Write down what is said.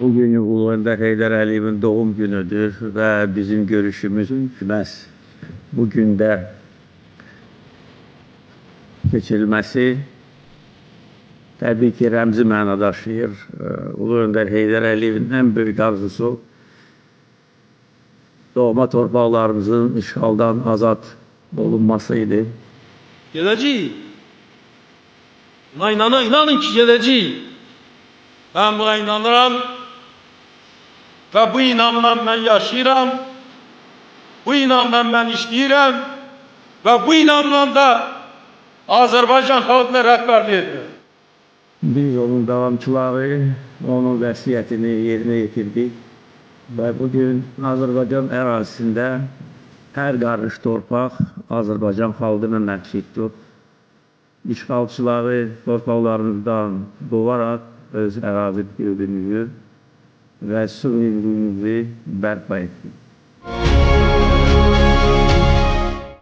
Bugün Ulu Önder Heydər Əliyevin doğum günüdür və bizim görüşümüzün məhz bu gündə keçirilməsi təbii ki, rəmzi məna daşıyır. Ulu Önder Heydər Əliyevin ən böyük arzusu doğma torpaqlarımızın işğaldan azad olunması idi. Geleceği. Buna inanın ki geleceği. Ben buna inanırım. Ve bu inanla ben yaşayıram. Bu inanla ben işleyirəm. Ve bu inanla da Azerbaycan xalqına rəhbərlik edirəm. Biz onun davamçıları, onun vəsiyyətini yerinə yetirdik. Və bugün Azərbaycan ərazisində hər qarış torpaq Azərbaycan xalqına məxsusdur. İşğalçıları torpaqlarımızdan qovaraq öz ərazi bütövlüyünü və suverenliyimizi bərpa etdik.